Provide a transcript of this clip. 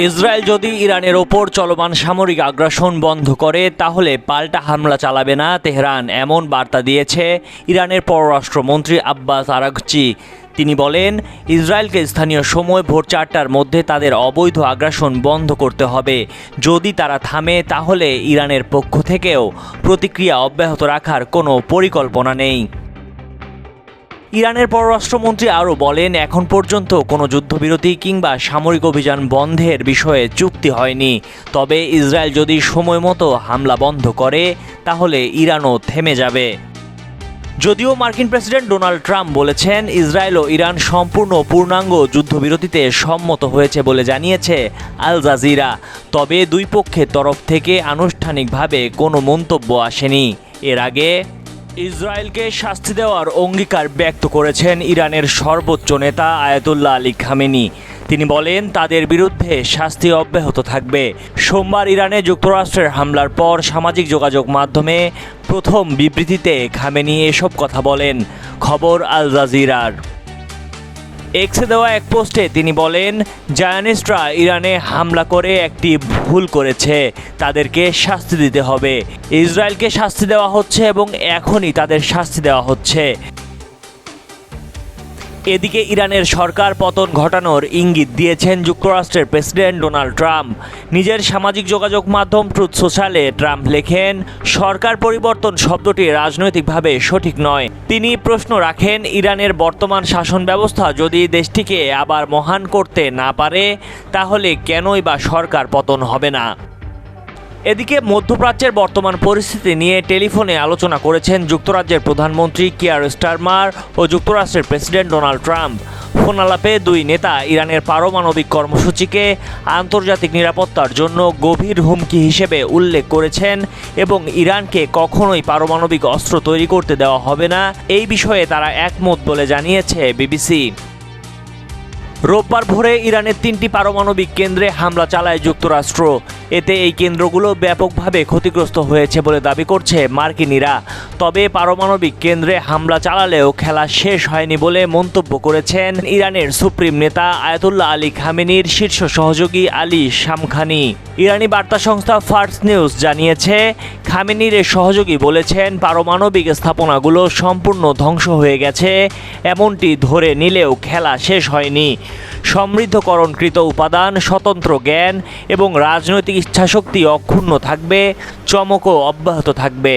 Israel যদি ইরানের ওপর চলমান সামরিক আগ্রাসন বন্ধ করে তাহলে পাল্টা হামলা চালাবে না তেহরান, এমন বার্তা দিয়েছে ইরানের পররাষ্ট্রমন্ত্রী আব্বাস আরাঘচি। তিনি বলেন, ইসরায়েলকে স্থানীয় সময় ভোর 4টার মধ্যে তাদের অবৈধ আগ্রাসন বন্ধ করতে হবে। যদি তারা থামে তাহলে ইরানের পক্ষ থেকেও প্রতিক্রিয়া অব্যাহত রাখার কোনো পরিকল্পনা নেই। ইরানের পররাষ্ট্রমন্ত্রী আরও বলেন, এখন পর্যন্ত কোনো যুদ্ধবিরতি কিংবা সামরিক অভিযান বন্ধের বিষয়ে চুক্তি হয়নি। তবে ইসরায়েল যদি সময়মতো হামলা বন্ধ করে তাহলে ইরানও থেমে যাবে। যদিও মার্কিন প্রেসিডেন্ট ডোনাল্ড ট্রাম্প বলেছেন, ইসরায়েল ও ইরান সম্পূর্ণ পূর্ণাঙ্গ যুদ্ধবিরতিতে সম্মত হয়েছে বলে জানিয়েছে আল জাজিরা। তবে দুই পক্ষের তরফ থেকে আনুষ্ঠানিকভাবে কোনো মন্তব্য আসেনি। এর আগে ইসরায়েলকে শাস্তি দেওয়ার অঙ্গীকার ব্যক্ত করেছেন ইরানের সর্বোচ্চ নেতা আয়াতুল্লাহ আলী খামেনি। তিনি বলেন, তাদের বিরুদ্ধে শাস্তি অব্যাহত থাকবে। সোমবার ইরানে যুক্তরাষ্ট্রের হামলার পর সামাজিক যোগাযোগ মাধ্যমে প্রথম বিবৃতিতে খামেনি এসব কথা বলেন। খবর আল জাজিরার। এক্সে দেওয়া এক পোস্টে তিনি বলেন, জায়নিস্টরা ইরানে হামলা করে একটি ভুল করেছে, তাদেরকে শাস্তি দিতে হবে। ইসরায়েলকে শাস্তি দেওয়া হচ্ছে এবং এখনই তাদের শাস্তি দেওয়া হচ্ছে। এদিকে ইরানের সরকার পতন ঘটানোর ইঙ্গিত দিয়েছেন যুক্তরাষ্ট্রের প্রেসিডেন্ট ডোনাল্ড ট্রাম্প। নিজের সামাজিক যোগাযোগ মাধ্যম ট্রুথ সোশ্যালে ট্রাম্প লেখেন, সরকার পরিবর্তন শব্দটি রাজনৈতিকভাবে সঠিক নয়। তিনি প্রশ্ন রাখেন, ইরানের বর্তমান শাসন ব্যবস্থা যদি দেশটিকে আবার মহান করতে না পারে তাহলে কেনই বা সরকার পতন হবে না। এদিকে মধ্যপ্রাচ্যের বর্তমান পরিস্থিতি নিয়ে টেলিফোনে আলোচনা করেছেন যুক্তরাজ্যের প্রধানমন্ত্রী কিয়ার স্টারমার ও যুক্তরাষ্ট্রের প্রেসিডেন্ট ডোনাল্ড ট্রাম্প। ফোনালাপে দুই নেতা ইরানের পারমাণবিক কর্মসূচিকে আন্তর্জাতিক নিরাপত্তার জন্য গভীর হুমকি হিসেবে উল্লেখ করেছেন এবং ইরানকে কখনোই পারমাণবিক অস্ত্র তৈরি করতে দেওয়া হবে না, এই বিষয়ে তারা একমত বলে জানিয়েছে বিবিসি। রোববার ভোরে ইরানের 3টি পারমাণবিক কেন্দ্রে হামলা চালায় যুক্তরাষ্ট্র। এতে এই কেন্দ্রগুলো ব্যাপকভাবে ক্ষতিগ্রস্ত হয়েছে বলে দাবি করছে মার্কিনিরা। তবে পারমাণবিক কেন্দ্রে হামলা চালালেও খেলা শেষ হয়নি বলে মন্তব্য করেছেন ইরানের সুপ্রিম নেতা আয়াতুল্লাহ আলী খামেনির শীর্ষ সহযোগী আলী শামখানি। ইরানি বার্তা সংস্থা ফার্স নিউজ জানিয়েছে, খামেনির সহযোগী বলেছেন, পারমাণবিক স্থাপনাগুলো সম্পূর্ণ ধ্বংস হয়ে গেছে, এমনটি ধরে নিলেও খেলা শেষ হয়নি। সমৃদ্ধকরণকৃত উপাদান, স্বতন্ত্র জ্ঞান এবং রাজনৈতিক ইচ্ছাশক্তি অক্ষুণ্ণ থাকবে, চমকও অব্যাহত থাকবে।